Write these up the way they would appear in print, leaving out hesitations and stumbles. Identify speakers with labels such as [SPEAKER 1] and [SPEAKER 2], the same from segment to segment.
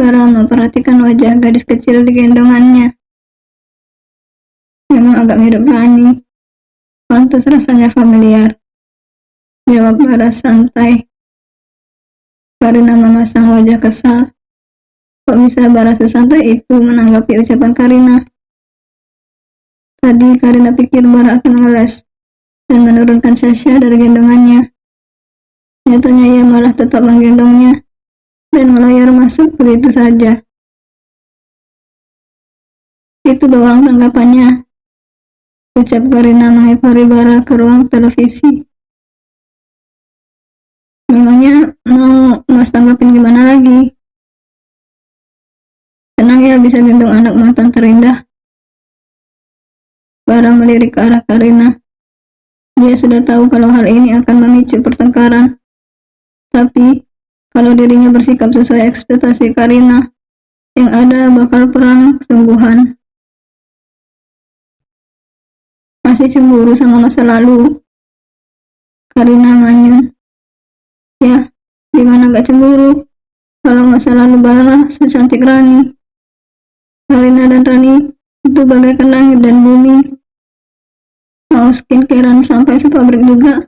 [SPEAKER 1] Bara memperhatikan wajah gadis kecil di gendongannya. Memang agak mirip Rani. Pantas rasanya familiar, jawab Bara santai. Karina memasang wajah kesal. Kok bisa Bara sesantai itu menanggapi ucapan Karina? Tadi Karina pikir Bara akan ngeles dan menurunkan Sasha dari gendongannya. Nyatanya ia malah tetap menggendongnya dan melayar masuk begitu saja. Itu doang tanggapannya, ucap Karina mengekori Bara ke ruang televisi. Memangnya mau Mas tanggapin gimana lagi? Senang ya bisa gendong anak mantan terindah. Bara melirik ke arah Karina. Dia sudah tahu kalau hal ini akan memicu pertengkaran. Tapi, kalau dirinya bersikap sesuai ekspektasi Karina, yang ada bakal perang sungguhan. Masih cemburu sama masa lalu? Karina manyun. Ya, gimana gak cemburu? Kalau masa lalu Bara secantik Rani. Karina dan Rani itu bagaikan langit dan bumi. Mau skincarean sampai sepabrik juga,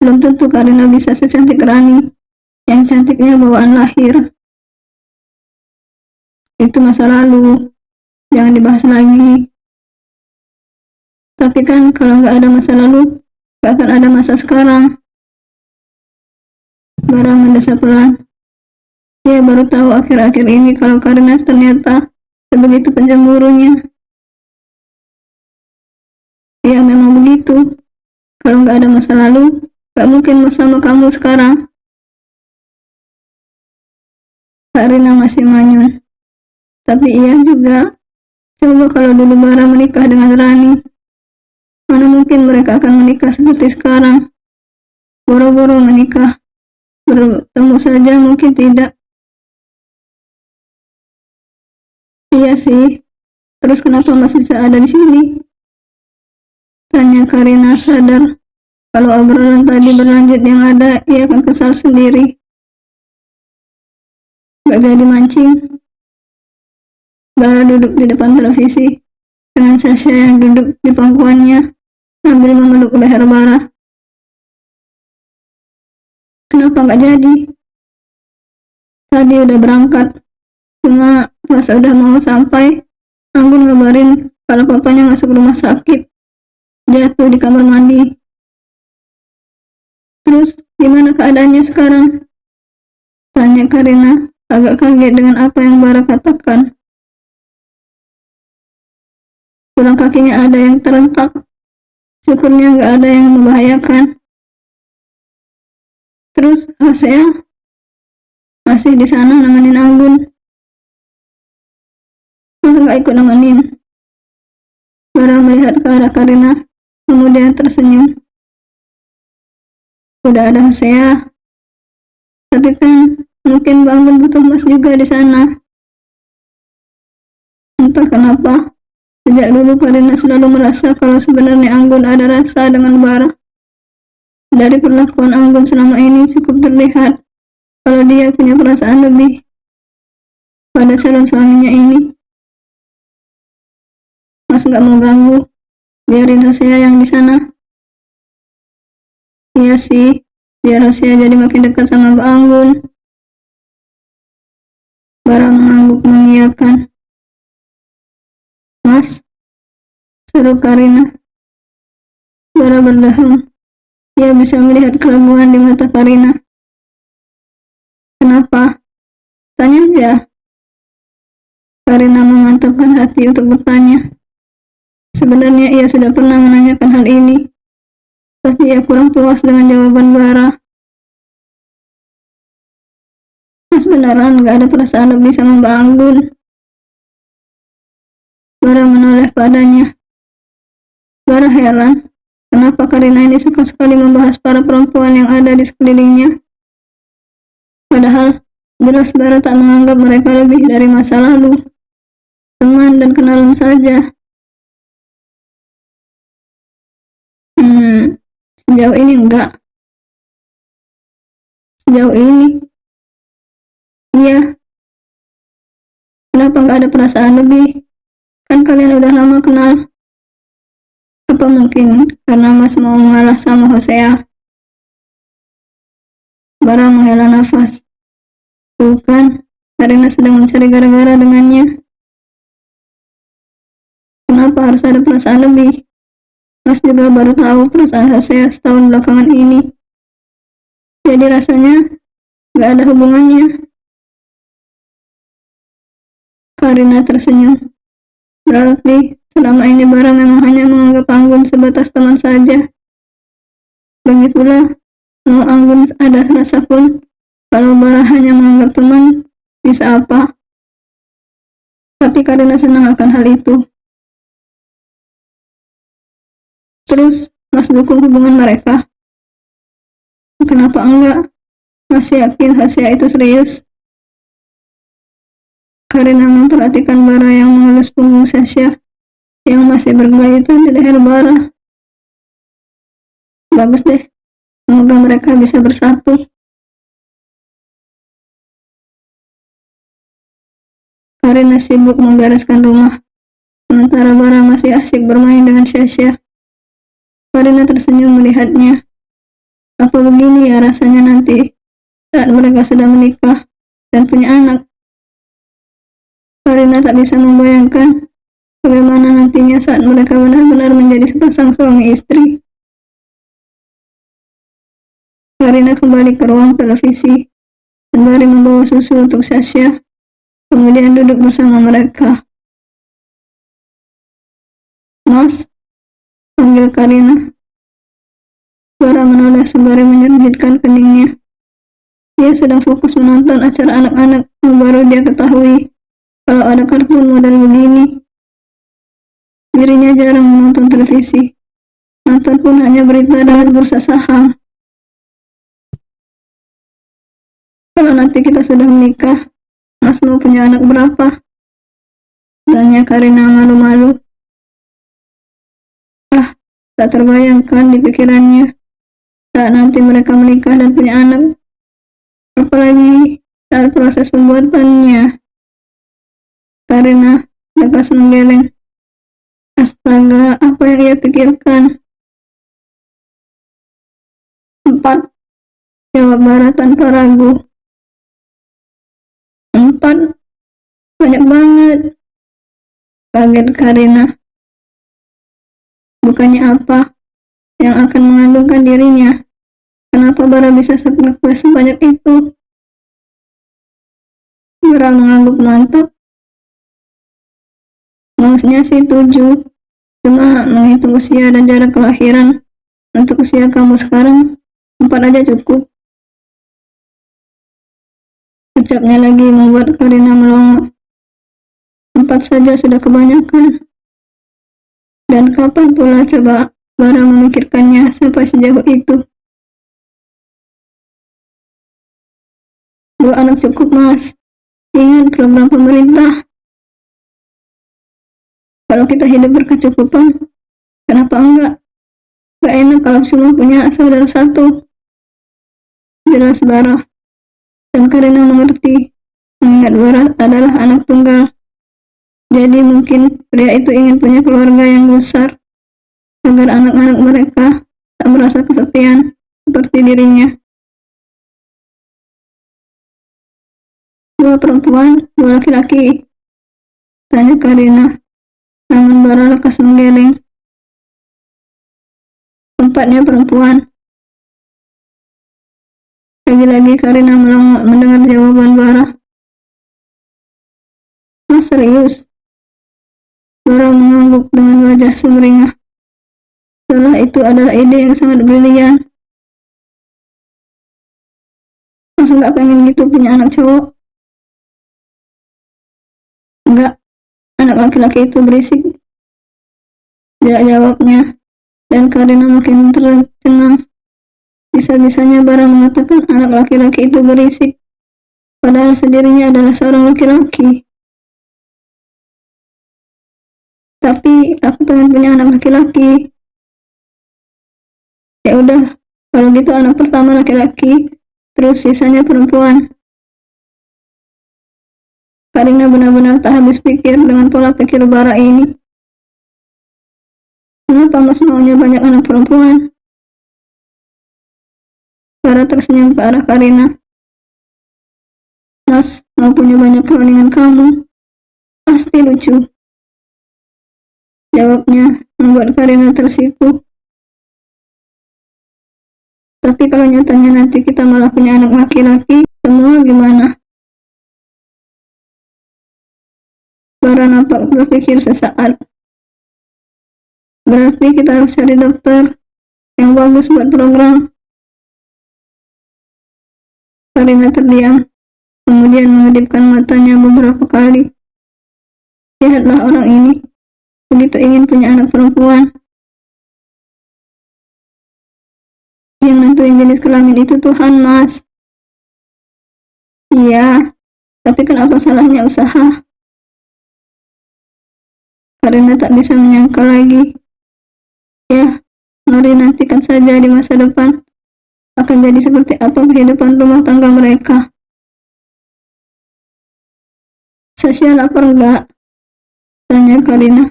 [SPEAKER 1] belum tentu Karina bisa secantik Rani, yang cantiknya bawaan lahir. Itu masa lalu, jangan dibahas lagi. Tapi kan kalau nggak ada masa lalu, nggak akan ada masa sekarang. Bara mendesah pelan. Dia baru tahu akhir-akhir ini kalau Karina ternyata sebegitu pencemburunya. Ya memang begitu. Kalau nggak ada masa lalu, nggak mungkin sama kamu sekarang. Karina masih manyun. Tapi iya juga. Coba kalau dulu Bara menikah dengan Rani. Mana mungkin mereka akan menikah seperti sekarang. Boro-boro menikah. Bertemu saja mungkin tidak. Iya sih. Terus kenapa Mas bisa ada di sini? Tanya Karina sadar. Kalau obrolan tadi berlanjut yang ada, ia akan kesal sendiri. Gak jadi mancing. Bara duduk di depan televisi dengan Sasha yang duduk di pangkuannya sambil memeluk leher Bara. Kenapa gak jadi? Tadi udah berangkat, cuma pas udah mau sampai, Anggun ngabarin kalau papanya masuk rumah sakit, jatuh di kamar mandi. Terus gimana keadaannya sekarang? Tanya Karina, agak kaget dengan apa yang Bara katakan. Tulang kakinya ada yang terentak, syukurnya gak ada yang membahayakan. Terus Hasea masih di sana nemenin Anggun. Masa gak ikut nemenin? Bara melihat ke arah Karina, kemudian tersenyum. Udah ada Hasea, tapi kan mungkin Mbak Anggun butuh Mas juga di sana. Entah kenapa, sejak dulu Karina selalu merasa kalau sebenarnya Anggun ada rasa dengan Bara. Dari perlakuan Anggun selama ini cukup terlihat kalau dia punya perasaan lebih pada calon suaminya ini. Mas nggak mau ganggu, biarin Hasea yang di sana. Iya sih, biar Hasea jadi makin dekat sama Mbak Anggun. Bara mengangguk mengiyakan. Mas, seru Karina. Bara berdeham. Ia bisa melihat keraguan di mata Karina. Kenapa? Tanya aja. Karina memantapkan hati untuk bertanya. Sebenarnya ia sudah pernah menanyakan hal ini, tapi ia kurang puas dengan jawaban Bara. Mas beneran gak ada perasaan lebih sama Mbak Anggun? Bara menoleh padanya. Bara heran, kenapa Karina ini suka sekali membahas para perempuan yang ada di sekelilingnya. Padahal, jelas Bara tak menganggap mereka lebih dari masa lalu. Teman dan kenalan saja. Sejauh ini enggak. Sejauh ini, iya. Kenapa nggak ada perasaan lebih? Kan kalian udah lama kenal. Apa mungkin karena Mas mau mengalah sama Hosea? Bara menghela nafas. Bukan, Karina sedang mencari gara-gara dengannya. Kenapa harus ada perasaan lebih? Mas juga baru tahu perasaan Hosea setahun belakangan ini. Jadi rasanya nggak ada hubungannya. Karina tersenyum. Berarti selama ini Bara memang hanya menganggap Anggun sebatas teman saja. Lagi pula, mau Anggun ada rasa pun, kalau Bara hanya menganggap teman, bisa apa? Tapi Karina senang akan hal itu. Terus, Mas dukung hubungan mereka? Kenapa enggak? Mas yakin Hasya itu serius? Karina memperhatikan Bara yang mengelus punggung Sasha yang masih bergelayutan di leher Bara. Bagus deh, semoga mereka bisa bersatu. Karina sibuk membereskan rumah, sementara Bara masih asyik bermain dengan Sasha. Karina tersenyum melihatnya. Apa begini ya rasanya nanti saat mereka sudah menikah dan punya anak? Karina tak bisa membayangkan bagaimana nantinya saat mereka benar-benar menjadi sepasang suami istri. Karina kembali ke ruang televisi, sembari membawa susu untuk Sasha, kemudian duduk bersama mereka. Mas, panggil Karina. Bara menoleh sembari menyerjitkan keningnya. Dia sedang fokus menonton acara anak-anak yang baru dia ketahui kalau ada kartun model begini. Dirinya jarang menonton televisi, nonton pun hanya berita dan bursa saham. Kalau nanti kita sudah menikah, Mas mau punya anak berapa? Tanya Karina malu-malu. Tak terbayangkan di pikirannya saat nanti mereka menikah dan punya anak. Apalagi saat proses pembuatannya. Karina lekas menggeleng. Astaga, apa yang ia pikirkan? 4, jawab Bara tanpa ragu. 4, banyak banget. Kaget Karina. Bukannya apa yang akan mengandungkan dirinya? Kenapa Bara bisa sukses sebanyak itu? Bara mengangguk mantap. Maksudnya sih 7, cuma menghitung usia dan jarak kelahiran. Untuk usia kamu sekarang, 4 aja cukup. Ucapnya lagi membuat Karina melongo. 4 saja sudah kebanyakan. Dan kapan pula coba Bara memikirkannya sampai sejauh itu? 2 anak cukup, Mas. Ingat program pemerintah. Kalau kita hidup berkecukupan, kenapa enggak? Gak enak kalau cuma punya saudara satu. Jelas Bara. Dan Karina mengerti, mengingat Bara adalah anak tunggal. Jadi mungkin pria itu ingin punya keluarga yang besar, agar anak-anak mereka tak merasa kesepian seperti dirinya. 2 perempuan, 2 laki-laki, tanya Karina. Namun Bara lekas menggeleng. 4-nya perempuan. Lagi-lagi Karina melongo mendengar jawaban Bara. Mas serius? Bara mengangguk dengan wajah sumringah. Setelah itu adalah ide yang sangat brilian. Mas nggak pengen gitu punya anak cowok? Enggak, anak laki-laki itu berisik. Dia jawabnya, dan Karina makin tercengang. Bisa-bisanya Bara mengatakan anak laki-laki itu berisik, padahal sendirinya adalah seorang laki-laki. Tapi aku pengen punya anak laki-laki. Ya udah, kalau gitu anak pertama laki-laki, terus sisanya perempuan. Karina benar-benar tak habis pikir dengan pola pikir Bara ini. Kenapa Mas maunya banyak anak perempuan? Bara tersenyum ke arah Karina. Mas mau punya banyak perundingan kamu. Pasti lucu. Jawabnya membuat Karina tersipu. Tapi kalau nyatanya nanti kita malah punya anak laki-laki, semua gimana? Bara nampak berpikir sesaat. Berarti kita harus cari dokter yang bagus buat program. Karina terdiam, kemudian mengedipkan matanya beberapa kali. Lihatlah orang ini, begitu ingin punya anak perempuan. Yang nentuin jenis kelamin itu Tuhan, Mas. Iya, tapi kan apa salahnya usaha? Karina tak bisa menyangka lagi. Ya, mari nantikan saja di masa depan akan jadi seperti apa kehidupan rumah tangga mereka. Sasha lapar enggak? Tanya Karina.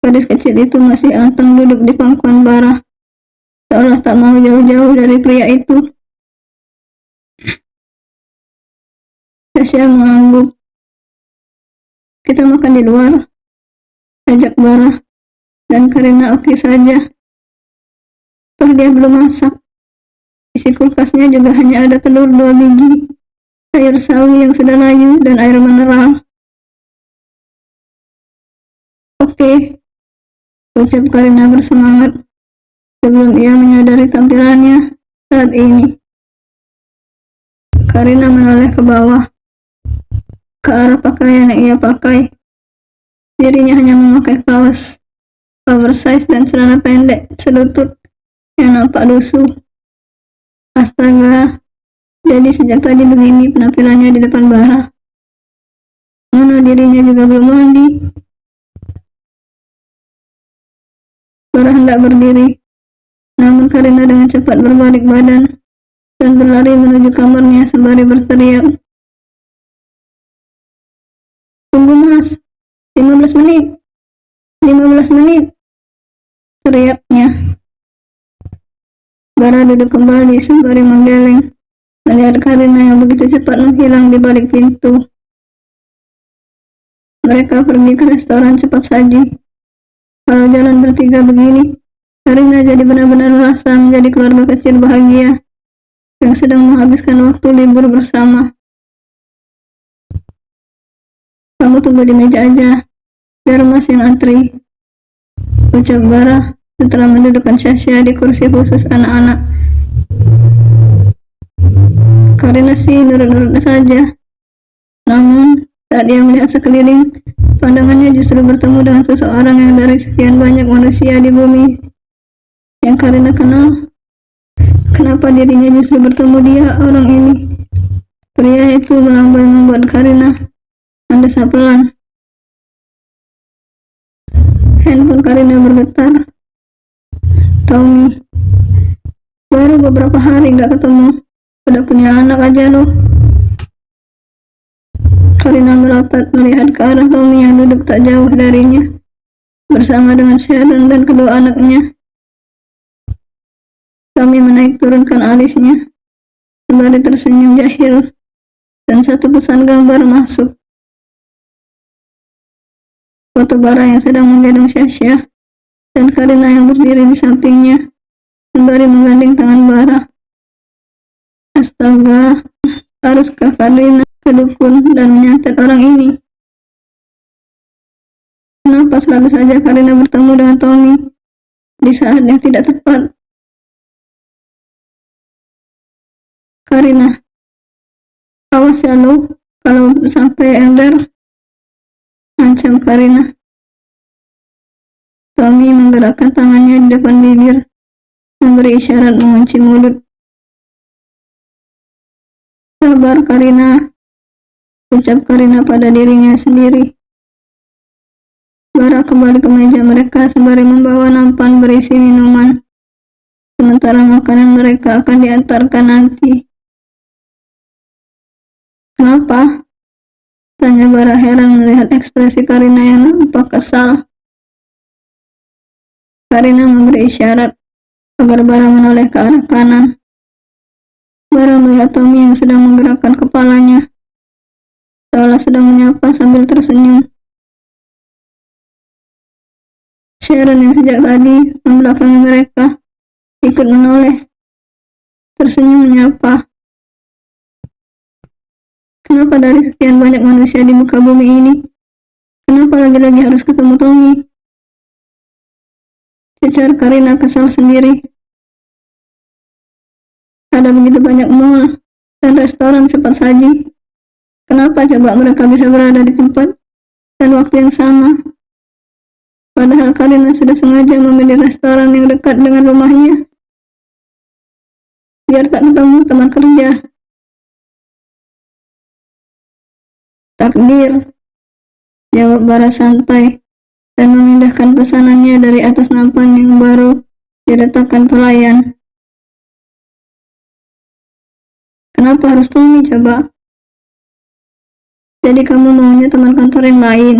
[SPEAKER 1] Gadis kecil itu masih anteng duduk di pangkuan Bara, seolah tak mau jauh-jauh dari pria itu. Sasha mengangguk. Kita makan di luar, ajak Bara, dan Karina oke saja. Toh dia belum masak. Isi kulkasnya juga hanya ada telur 2 biji, sayur sawi yang sudah layu, dan air mineral. Oke, ucap Karina bersemangat sebelum ia menyadari tampilannya saat ini. Karina menoleh ke bawah, ke arah pakaian yang ia pakai. Dirinya hanya memakai kaos oversize dan celana pendek selutut yang nampak lusuh. Astaga, jadi sejak tadi begini penampilannya di depan Bara. Mana dirinya juga belum mandi. Bara hendak berdiri, namun Karina dengan cepat berbalik badan dan berlari menuju kamarnya sembari berteriak. Tunggu Mas, 15 menit, 15 menit, teriaknya. Bara duduk kembali sembari menggeleng, melihat Karina yang begitu cepat menghilang di balik pintu. Mereka pergi ke restoran cepat saji. Kalau jalan bertiga begini, Karina jadi benar-benar merasa menjadi keluarga kecil bahagia yang sedang menghabiskan waktu libur bersama. Kamu tunggu di meja aja, biar Mas yang antri, ucap Bara setelah mendudukkan Sasha di kursi khusus anak-anak. Karina sih nurut-nurut saja. Namun, saat dia melihat sekeliling, pandangannya justru bertemu dengan seseorang yang dari sekian banyak manusia di bumi yang Karina kenal. Kenapa dirinya justru bertemu dia, orang ini? Pria itu melambai membuat Karina mendesah pelan. Handphone Karina bergetar. Tommy, baru beberapa hari gak ketemu, udah punya anak aja loh. Karina melotot melihat ke arah Tommy yang duduk tak jauh darinya, bersama dengan Sharon dan kedua anaknya. Tommy menaik turunkan alisnya, sembari tersenyum jahil, dan satu pesan gambar masuk. Foto Bara yang sedang menggendong Sasha, dan Karina yang berdiri di sampingnya, sembari menggandeng tangan Bara. Astaga, haruskah Karina ke dukun dan menyantet orang ini? Kenapa selalu saja Karina bertemu dengan Tommy di saat yang tidak tepat? Karina, awas ya lo, kalau sampai ember, ancam Karina. Tommy menggerakkan tangannya di depan bibir, memberi isyarat mengunci mulut. Sabar Karina, ucap Karina pada dirinya sendiri. Bara kembali ke meja mereka sembari membawa nampan berisi minuman, sementara makanan mereka akan diantarkan nanti. Kenapa? Tanya Bara heran melihat ekspresi Karina yang nampak kesal. Karina memberi isyarat agar Bara menoleh ke arah kanan. Bara melihat Tommy yang sedang menggerakkan kepalanya, seolah sedang menyapa sambil tersenyum. Sharon yang sejak tadi membelakangi mereka ikut menoleh, tersenyum menyapa. Kenapa dari sekian banyak manusia di muka bumi ini, kenapa lagi-lagi harus ketemu Tommy? Cecar Karina kesal sendiri. Ada begitu banyak mall dan restoran cepat saji. Kenapa coba mereka bisa berada di tempat dan waktu yang sama? Padahal Karina sudah sengaja memilih restoran yang dekat dengan rumahnya, biar tak ketemu teman kerja. Takdir, jawab Bara santai dan memindahkan pesanannya dari atas nampan yang baru diletakkan pelayan. Kenapa harus Tommy coba? Jadi kamu maunya teman kantor yang lain?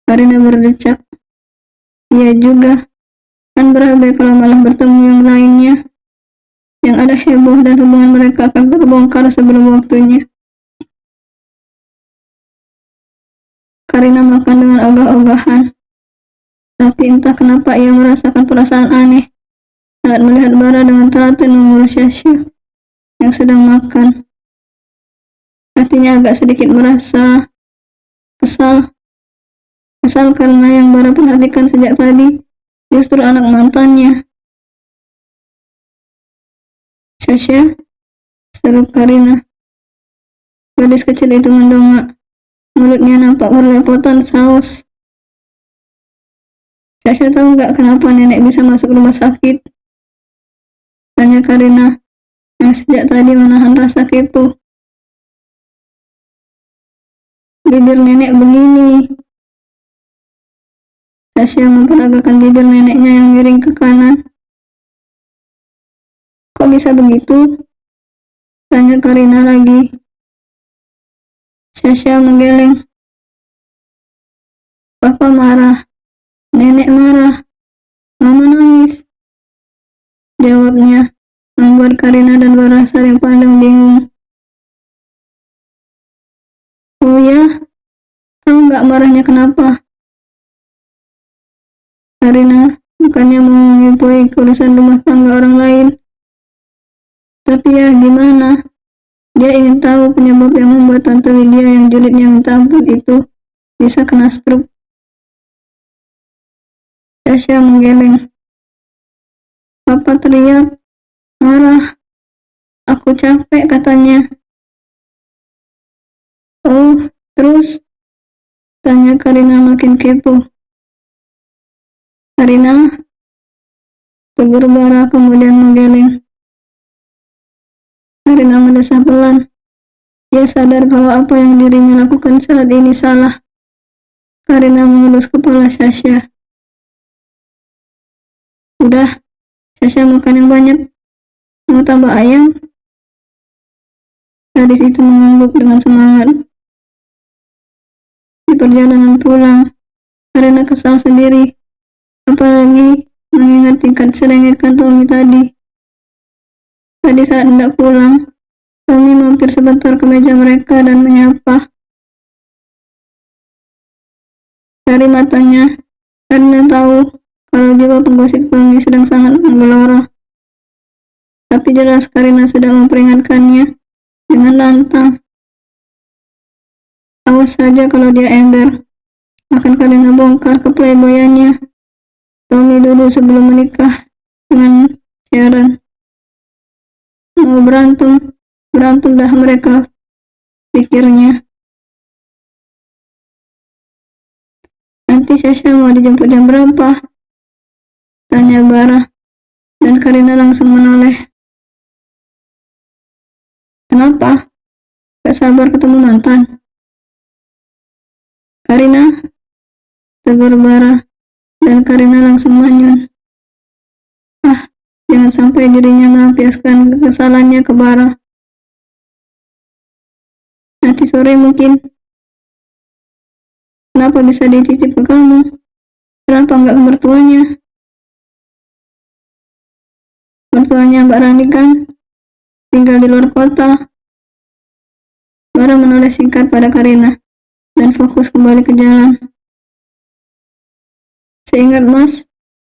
[SPEAKER 1] Karina berdecak. Iya juga, kan berabe kalau malah bertemu yang lainnya. Yang ada heboh dan hubungan mereka akan terbongkar sebelum waktunya. Karina makan dengan ogah-ogahan. Tapi entah kenapa ia merasakan perasaan aneh saat melihat Bara dengan telaten mengurus Sasha yang sedang makan. Hatinya agak sedikit merasa kesal karena yang Bara perhatikan sejak tadi justru anak mantannya. Sasha, seru Karina. Gadis kecil itu mendongak, mulutnya nampak berlepotan saus. Sasha tahu nggak kenapa nenek bisa masuk rumah sakit? Tanya Karina yang sejak tadi menahan rasa kepo. Bibir nenek begini. Sasha memperagakan bibir neneknya yang miring ke kanan. Kok bisa begitu? Tanya Karina lagi. Sasha menggeleng. Papa marah, nenek marah, mama nangis. Jawabnya membuat Karina dan Bara saling pandang bingung. Oh ya, tahu nggak marahnya kenapa? Karina bukannya mau mengipui urusan rumah tangga orang lain. Tapi ya gimana? Dia ingin tahu penyebab yang membuat Tante Lydia yang julidnya minta ampun itu bisa kena stroke. Sasha menggeleng. Papa teriak, marah. Aku capek katanya. Oh, terus? Tanya Karina makin kepo. Karina, tegur Bara kemudian menggeleng. Karina mendesah pelan. Dia sadar kalau apa yang dirinya lakukan saat ini salah. Karina mengelus kepala Sasha. Udah, Sasha makan yang banyak. Mau tambah ayam? Gadis itu mengangguk dengan semangat. Di perjalanan pulang, Karina kesal sendiri. Apalagi mengingat tingkat serengetkan Tommy tadi. Tadi saat hendak pulang, Tommy mampir sebentar ke meja mereka dan menyapa. Dari matanya, Karina tahu kalau jiwa penggosip Tommy sedang sangat menggelora. Tapi jelas Karina sudah memperingatkannya dengan lantang. Awas saja kalau dia ember, akan Karina bongkar keplayboyannya Tommy dulu sebelum menikah dengan Sharon. Mau berantem dah mereka, pikirnya. Nanti Sasha mau dijemput jam berapa? Tanya Bara, dan Karina langsung menoleh. Kenapa? Gak sabar ketemu mantan? Karina, tegur Bara, dan Karina langsung manyun. Jangan sampai dirinya melampiaskan kekesalannya ke Bara. Nanti sore mungkin. Kenapa bisa dititip ke kamu? Kenapa enggak ke mertuanya? Mertuanya Mbak Rani kan tinggal di luar kota. Bara menulis singkat pada Karina dan fokus kembali ke jalan. Seingat Mas,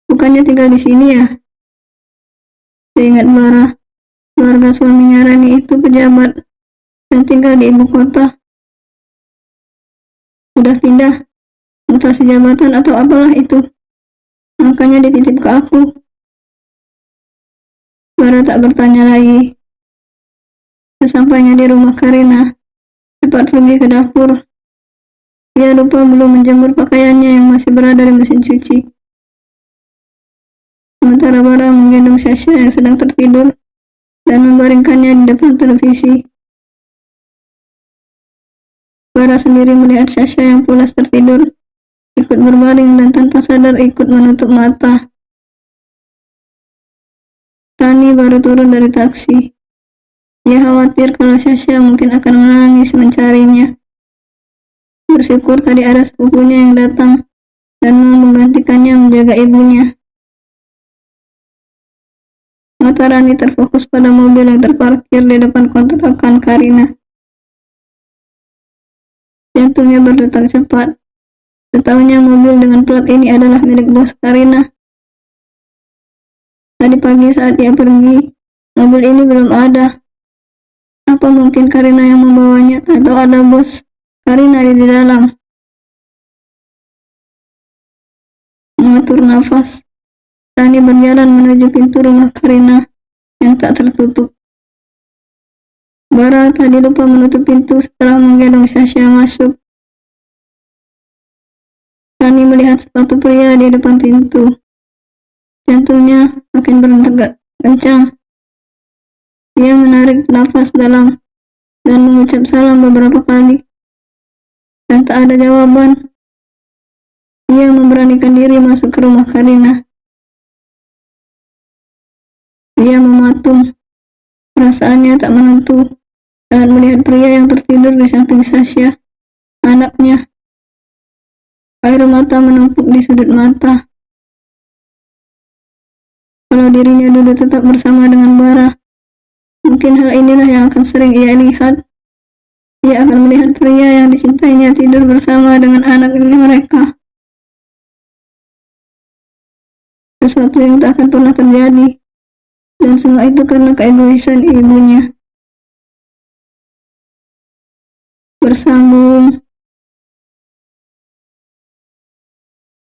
[SPEAKER 1] bukannya tinggal di sini ya? Seingat Bara, keluarga suaminya Rani itu pejabat dan tinggal di ibu kota. Udah pindah, mutasi jabatan atau apalah itu. Makanya dititip ke aku. Bara tak bertanya lagi. Sesampainya di rumah Karina, cepat pergi ke dapur. Ia lupa belum menjemur pakaiannya yang masih berada di mesin cuci. Sementara Bara menggendong Sasha yang sedang tertidur dan membaringkannya di depan televisi. Bara sendiri melihat Sasha yang pulas tertidur, ikut berbaring dan tanpa sadar ikut menutup mata. Rani baru turun dari taksi. Ia khawatir kalau Sasha mungkin akan menangis mencarinya. Bersyukur tadi ada sepupunya yang datang dan mau menggantikannya menjaga ibunya. Mata Rani terfokus pada mobil yang terparkir di depan kontrakan Karina. Jantungnya berdetak cepat. Setahunya mobil dengan plat ini adalah milik bos Karina. Tadi pagi saat ia pergi, mobil ini belum ada. Apa mungkin Karina yang membawanya atau ada bos Karina di dalam? Mengatur nafas, Rani berjalan menuju pintu rumah Karina yang tak tertutup. Bara tadi lupa menutup pintu setelah menggendong Sasha masuk. Rani melihat sepatu pria di depan pintu. Jantungnya makin berdetak kencang. Ia menarik nafas dalam dan mengucap salam beberapa kali. Dan tak ada jawaban. Ia memberanikan diri masuk ke rumah Karina. Ia mematung. Perasaannya tak menentu saat melihat pria yang tertidur di samping Sasha, anaknya. Air mata menumpuk di sudut mata. Kalau dirinya dulu tetap bersama dengan Bara, mungkin hal inilah yang akan sering ia lihat. Ia akan melihat pria yang dicintainya tidur bersama dengan anaknya mereka. Sesuatu yang tak akan pernah terjadi. Dan semua itu karena keegoisan ibunya. Bersambung.